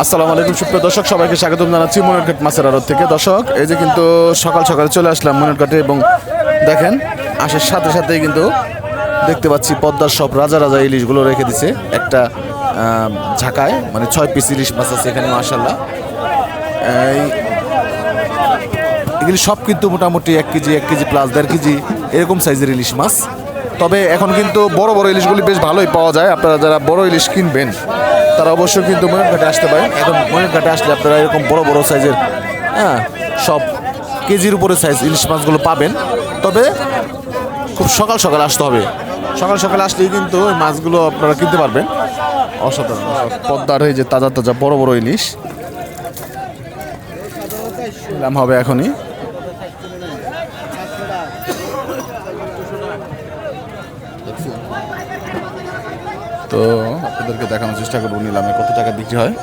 আসসালামু আলাইকুম সুপ্রিয় দর্শক, সবাইকে স্বাগত জানাচ্ছি মনিরঘাট মাছের আড়ত থেকে। দর্শক, এই যে কিন্তু সকাল সকালে চলে আসলাম মনিরঘাটে এবং দেখেন আসার সাথে সাথেই কিন্তু দেখতে পাচ্ছি পদ্মার সব রাজা রাজা ইলিশগুলো রেখে দিছে একটা ঝাঁকায়, মানে 6 পিস ইলিশ মাছ আছে এখানে মাশাআল্লাহ। এগুলি সব কিন্তু মোটামুটি 1 কেজি 1 কেজি প্লাস 1.5 কেজি এরকম সাইজের ইলিশ মাছ। তবে এখন কিন্তু বড় বড় ইলিশগুলি বেশ ভালোই পাওয়া যায়। আপনারা যারা বড় ইলিশ কিনবেন তারা অবশ্যই কিন্তু মনিরঘাটে আসতে পারেন। এখন মনিরঘাটে আসলে আপনারা এরকম বড় বড় সাইজের সব কেজির উপরে সাইজ ইলিশ মাছগুলো পাবেন। তবে খুব সকাল সকাল আসতে হবে, সকাল সকাল আসলেই কিন্তু ওই মাছগুলো আপনারা কিনতে পারবেন। অসাধারণ পদ্মার এই যে তাজা তাজা বড় বড় ইলিশ দাম হবে এখনই। তো আপনাদেরকে দেখানোর চেষ্টা করবো নিলামে কত টাকা বিক্রি হয়।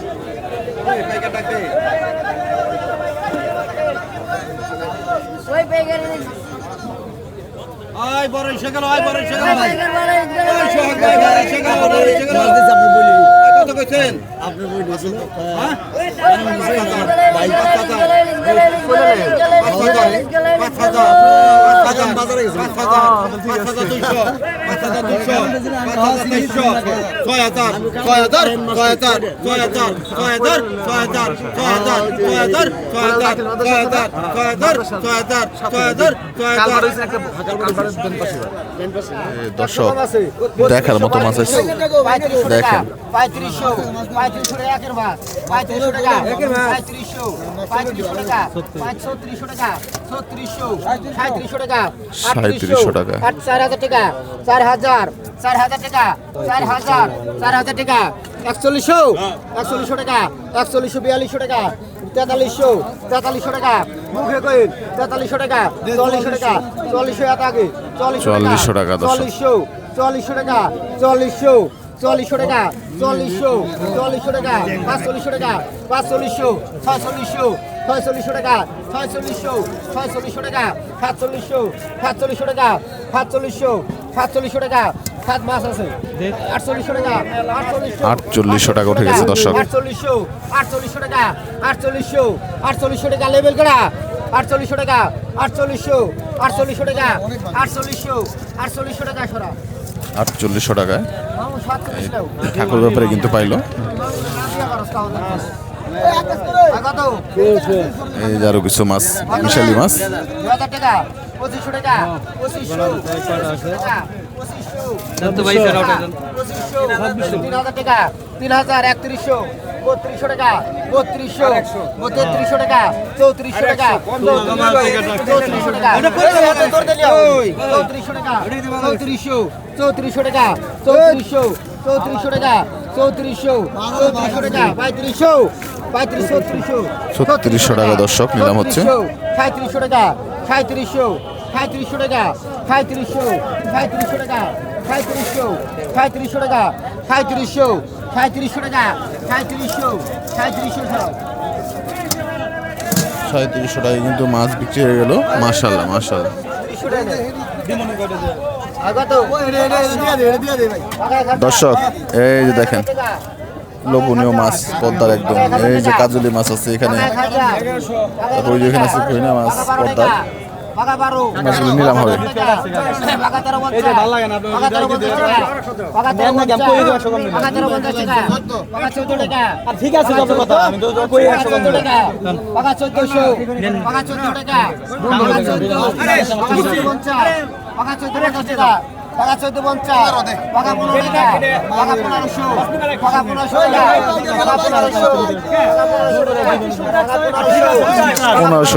দর্শক, দেখার মতো মাছ আছে, দেখেন 3500 একের মাছ 3500 টাকা 3500 টাকা 3600 টাকা 3600 3700 টাকা 3700 টাকা 4000 টাকা 4000 টাকা 4000 টাকা 4100 টাকা 4142 টাকা 4300 টাকা মুখে কইন 4300 টাকা 4400 টাকা 4400 আগে 4400 টাকা 4400 টাকা 4400 টাকা 4400 টাকা 4500 টাকা 4500 4600 টাকা 4600 টাকা 4700 টাকা 4700 টাকা 7 মাছ আছে 4800 টাকা 4800 টাকা উঠে গেছে দর্শক। 4800 টাকা 4800 টাকা লেভেল করা 4800 টাকা 4800 টাকা 4800 টাকা সরা 4800 টাকায় ঠাকুর ব্যাপারে কিন্তু পাইলো। এই যে আরো কিছু মাছ, মিশালি মাছ 2000 টাকা 2500 টাকা 2500 টাকা 3000 টাকা 3100 3200 টাকা 3200 টাকা 3400 টাকা 3400 টাকা 3400 টাকা 3400 টাকা 3400 টাকা 3400 টাকা 3600 টাকা দর্শক নিলাম হচ্ছে। 3700 টাকা 3700 টাকা 3700 টাকা 3700 টাকা 3700 টাকা 3700 টাকায় কিন্তু মাছ বিক্রি হয়ে গেল। মাশাআল্লাহ মাশাআল্লাহ। দর্শক, এই যে দেখেন লোভনীয় মাছ পদ্মার একদম, এই যে কাজলি মাছ আছে এখানে, তারপর ওই যে এখানে আছে কইনা মাছ পদ্মার, মাছগুলো নিলাম হবে। ঠিক আছে আমি তো কই 1400 টাকা 1400 টাকা 1450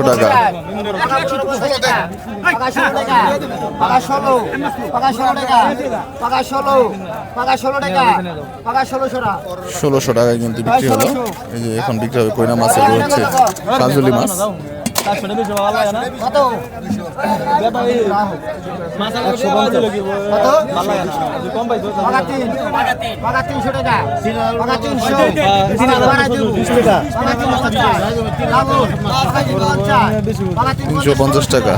টাকা 1450 টাকা 1500 টাকা 1500 টাকা 1600 টাকায় কিন্তু বিক্রি হলো। এই যে এখন বিক্রি হবে কইনা মাছ, এগুলো হচ্ছে কাজলি মাছ। তিনশো 50 টাকা।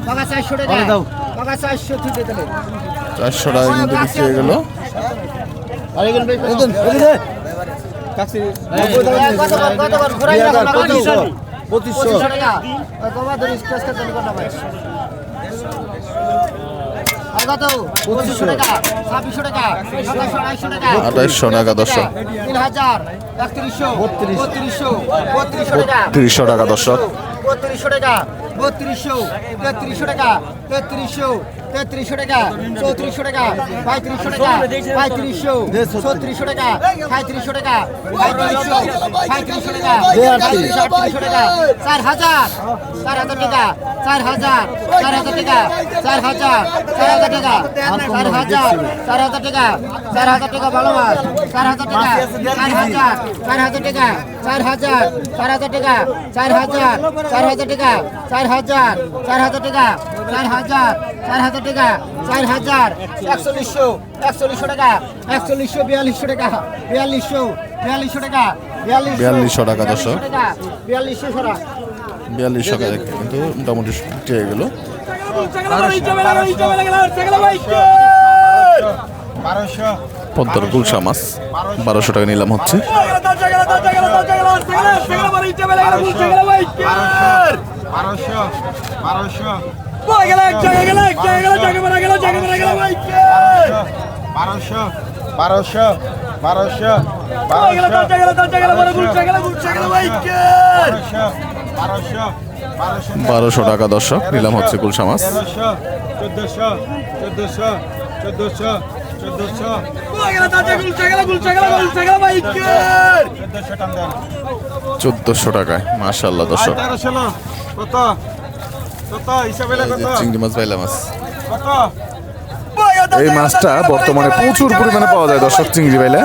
400 টাকা পাকা 400 ঠিক দিতে 400 টাকা কিন্তু বিক্রি হয়ে গেল। আর এগুলো এদিকে কাছে কত ঘোরাই রাখো না 2500 টাকা কমা ধরে স্ট্রেস করতে না ভাই আর কত 2500 টাকা 2600 টাকা 2700 টাকা 2800 টাকা দর্শক, 3000 3100 3200 টাকা 300 টাকা দর্শক, 3200 টাকা 3200 টাকা 3300 টাকা 3400 টাকা 3500 টাকা 3500 টাকা 3600 টাকা 3500 টাকা 3800 টাকা 4000 টাকা 4000 টাকা 4000 টাকা 4000 টাকা ভালো মাছ 4000 টাকা 4000 টাকা 4000 টাকা 4000 টাকা 4000 টাকা 4000 টাকা 4100 টাকা 4100 টাকা 4200 টাকা 4200 টাকা দর্শক, 4200 টাকা 4200 টাকা কিন্তু মোটামুটি বিক্রি হয়ে গেল। 1200 পদ্মার গুলশা মাছ 1200 টাকা নিলাম হচ্ছে। 1200 টাকা দর্শক নিলাম হচ্ছে গুলশা মাছ। 1400 টাকায় মাশাআল্লাহ দর্শক, কত কত হিসাবে এই যে চিংড়ি মাছ, বাইলা মাছ। কত এই মাছটা বর্তমানে প্রচুর পরিমাণে পাওয়া যায় দর্শক, চিংড়ি বাইলা।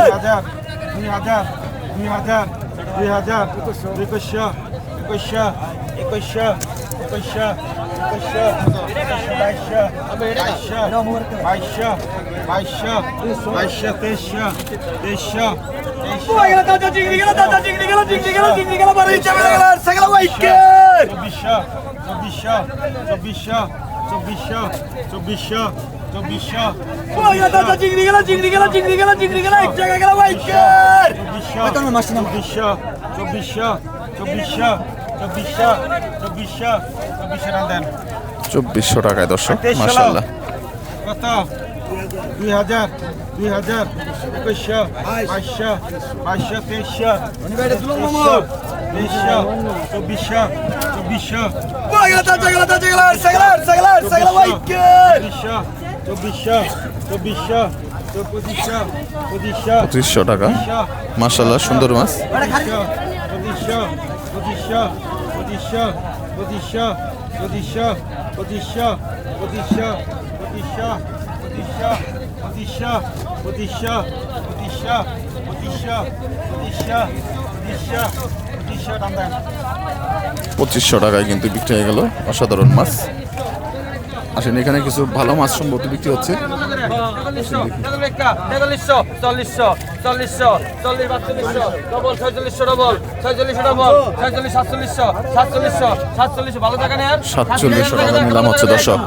2400 টাকায় দর্শক মাশাআল্লাহ। কত 2000 2100 2200 2300 2500 টাকা মাশাআল্লাহ, সুন্দর মাছ। 2500 টাকায় কিন্তু বিক্রি হয়ে গেল, অসাধারণ মাছ। আসেন এখানে কিছু ভালো মাছ সম্ভবত বিক্রি হচ্ছে। 4700 টাকা নিলাম হচ্ছে দর্শক।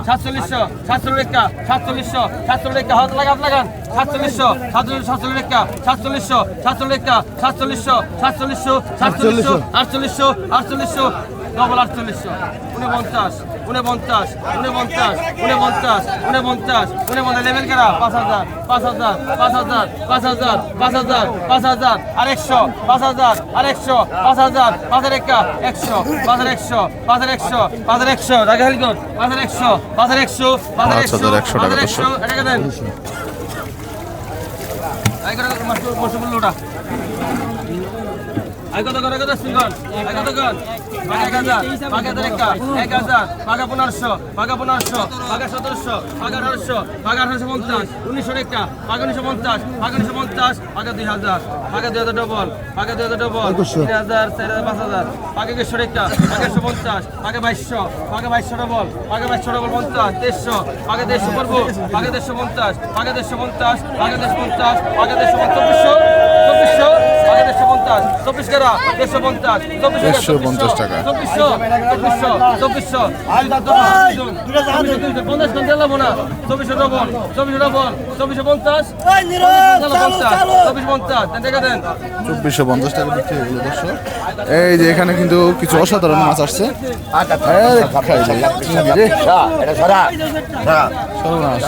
2400 150 24 কেরা 150 150 টাকা। 2400 50 কম দিলাম না 2400 ডবল 2450 2450 টাকা দেন 2450 টাকা বিক্রি হয়ে গেল দর্শক। এই যে এখানে কিন্তু কিছু অসাধারণ মাছ আসছে। এটা সরা সর্বনাশ,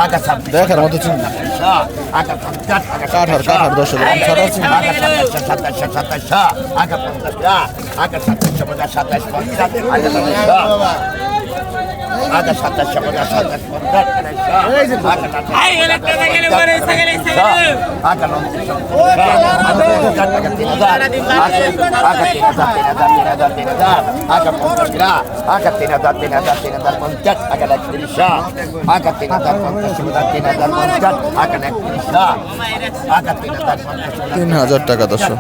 আটা ছাব্বিশ দেখার মতো চিংড়ি, কাঠার কাঠার দর্শক, ছাড়া চিংড়ি। তিন হাজার টাকা দর্শক।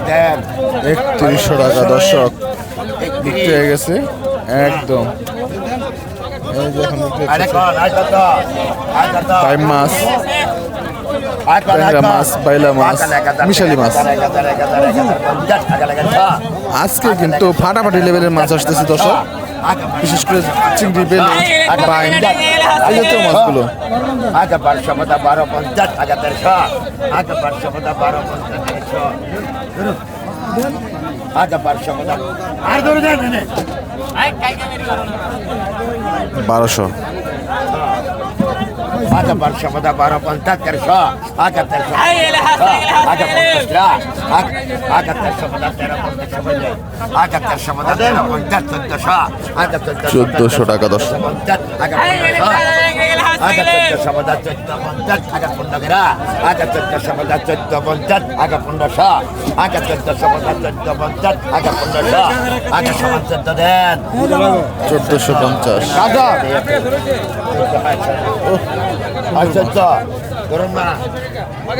দেন 3100 টাকা দর্শক বিক্রি হয়ে গেছে একদম। এই যে এখন বিক্রি হচ্ছে টাইম মাছ, ট্যাংরা মাছ, বাইলা মাছ, মিশালি মাছ। আজকে কিন্তু ফাটাফাটি লেভেলের মাছ আসতেছে দর্শক, বিশেষ করে চিংড়ি, বেলে, বাইন, এই জাতীয় মাছগুলো। আগে 1250 আগে 1300 আগে 1250 আগে 1250 আর ধরে দেন 1200 আগে 1250 1300 আগে 1300 আগে 50 আগে 1400 টাকা দর্শক। দেন 1450 আচ্ছা ধরুন না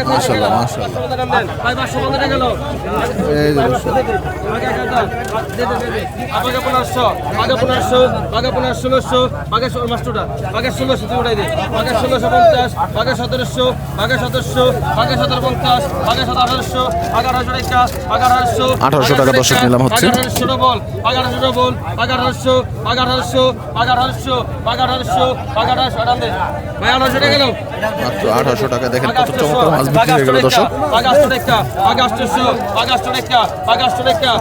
মাশাআল্লাহ মাশাআল্লাহ। ভাই 500 বন্ধ হয়ে গেল এই যে দর্শক, আগে 1500 আগে 1500 আগে 1600 আগে 1600 আগে 1600 তুই উঠাই দে আগে 1650 আগে 1700 আগে 1700 আগে 1750 আগে 1700 আগে 1800 টাকা আগে 1800 টাকা দর্শক নিলাম হচ্ছে। 1800 ডবল 1800 ডবল 1800 1800 1800 1800 1800 আরাম দে ভাই 1800 টাকা গেল মাত্র 1800 টাকা। দেখেন কত চমৎকার মাছ বিক্রি হয়ে গেল দর্শক। Pagaste টাকা pagaste টাকা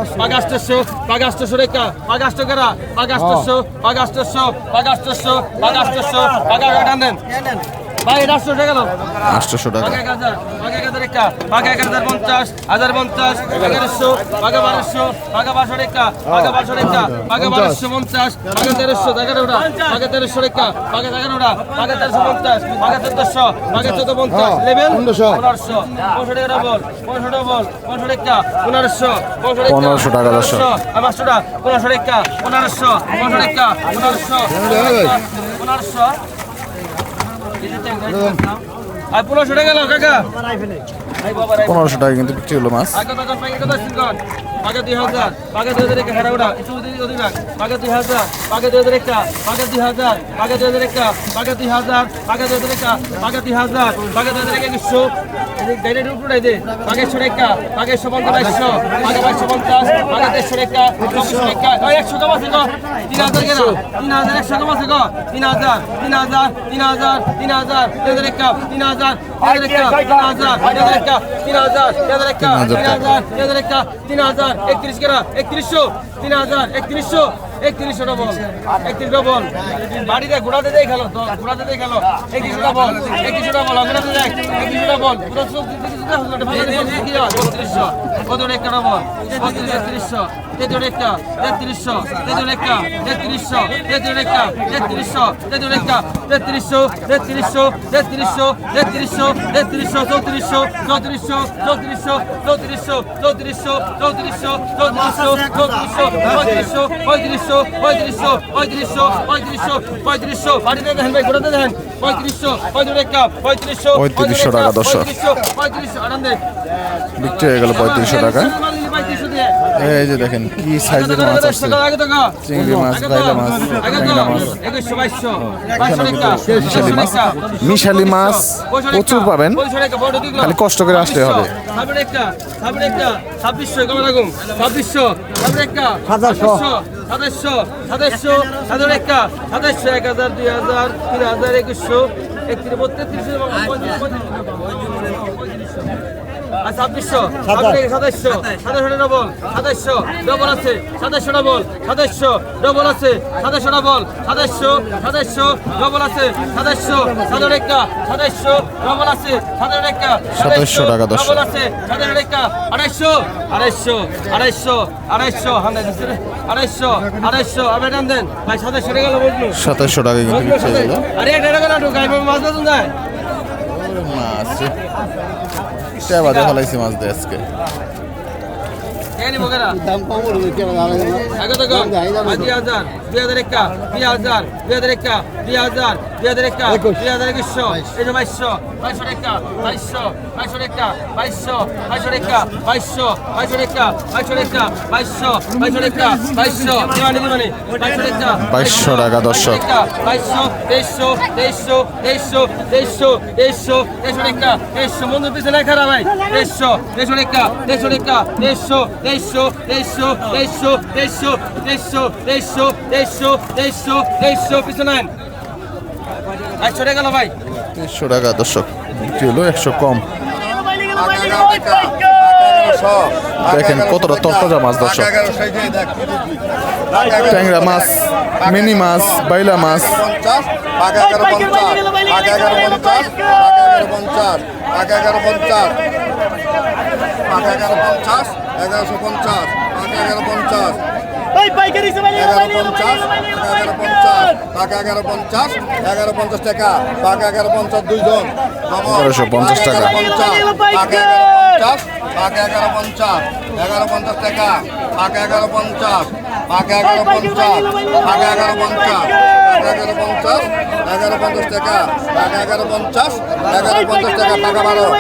pagaste টাকা ভাই 800 টাকা গেল 800 টাকা। আগে 1000 টাকা আগে 1050 1050 আগে 100 আগে 1200 আগে 1200 টাকা আগে 1200 টাকা আগে 1250 আগে 1300 টাকা ওটা আগে 1300 টাকা আগে 11 আগে 1350 আগে 1400 আগে 1450 লেভেল 1500 500 টাকা বল 500 ডবল 500 টাকা 1500 1500 টাকা দর্শক। 500 টাকা 1500 টাকা 1500 500 টাকা 1500 আর 1500 টাকা গেল কাকা 1500 টাকা কিন্তু বিক্রি হলো মাছ। আগে তখন পাই কত সিঙ্গল আগে 2000 আগে 2000 টাকা হারা ওটা একটু অধিক আগে 2000 আগে 2000 টাকা আগে 2000 আগে 2000 টাকা আগে 2000 আগে 2000 টাকা আগে 2000 আগে 2000 টাকা 100 ডাইরেক্ট উপরে দে আগে 100 টাকা আগে 150 আগে 250 আগে 150 টাকা 200 টাকা ওই 100 কম আছে গো 3000 কেন 3000 100 কম আছে গো 3000 3000 3000 3000 3000 টাকা 3000 3000 টাকা 3000 31 কেরা 3100 3000 3100 3100 ডবল 31 ডবল বাড়িতে ঘোড়াতে দেই খেলো তো ঘোড়াতে দেই খেলো 3100 ডবল 3100 ডবল ঘোড়াতে দেই 3100 ডবল পুরো সব 3200 কত টাকা ডবল 3200 তেজরেকা 3300 তেজরেকা 3300 তেজরেকা 3300 তেজরেকা 3300 3300 3300 3300 3300 3400 3400 3400 3400 3400 3400 3500 বাড়িতে দেখেন ভাই ঘোরাতে দেখেন 3500 তেজরেকা 3500 3500 টাকা দর্শক। 3500 আনন্দে বিক্রি হয়ে গেল 3500 টাকা। এই যে দেখেন কি সাইজের মাছ আছে, চিংড়ি মাছ, বাইলা মাছ, ট্যাংরা মাছ, মিশালি মাছ। মিশালি মাছ প্রচুর পাবেন, খালি কষ্ট করে আসতে হবে। আর 2600 2700 2700 ডবল 2700 ডবল আছে 2700 ডবল 2700 ডবল আছে 2700 ডবল 2700 2700 ডবল আছে 2700 2700 2700 ডবল আছে 2700 টাকা দশ ডবল আছে 2700 250 250 250 হান্ডা দিছে রে 250 250 আবে দাম দেন ভাই 2700 টাকা বলবো 2700 টাকা কিন্তু বিক্রি হয়ে গেল আরে এটা টাকা না ঢুকাই মাছ বাজুন যায় মাছ। এটা বাদে ফলাইছি মাছ দিয়ে আজকে। কেন বগেরা দাম কম করবে কেন জানা যায় না আগে তো কম 2000 2001 2000 2001 2000 2001 2021 এই যে 2200 টাকা 2200 টাকা 2200 টাকা 2200 টাকা 2200 টাকা 2200 দিবানি 2200 টাকা 2200 টাকা দর্শক। 2200 2300 টাকা 2300 মন্দ পিছনে খারাপ ভাই 2300 টাকা 2300 টাকা 2300 পিছনে 100 টাকা ভাই 300 টাকা দর্শক বিক্রি হলো, 100 কম। দেখেন কতটা তরতাজা মাছ দর্শক, ট্যাংরা মাছ, মিনি মাছ, বাইলা মাছ। 1150 টাকা 1150 দুইজন 1150 টাকা 1150 টাকা 1150 1150 1150 টাকা 1150 টাকা টাকা 12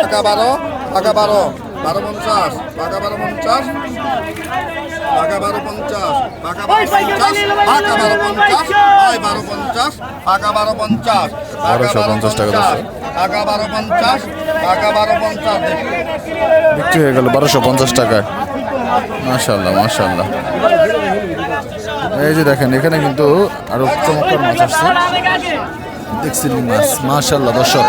টাকা 12 টাকা 12 1250 টাকা 1250 টাকা 1250 টাকা 1250 টাকা 1250 আয় 1250 টাকা 1250 1250 টাকা দর্শক। টাকা 1250 টাকা 1250 বিক্রি হয়ে গেল 1250 টাকায়। মাশাআল্লাহ মাশাআল্লাহ। এই যে দেখেন এখানে কিন্তু আরো চমৎকার মাছ আসছে, দেখছিলেন মাছ। মাশাআল্লাহ দর্শক।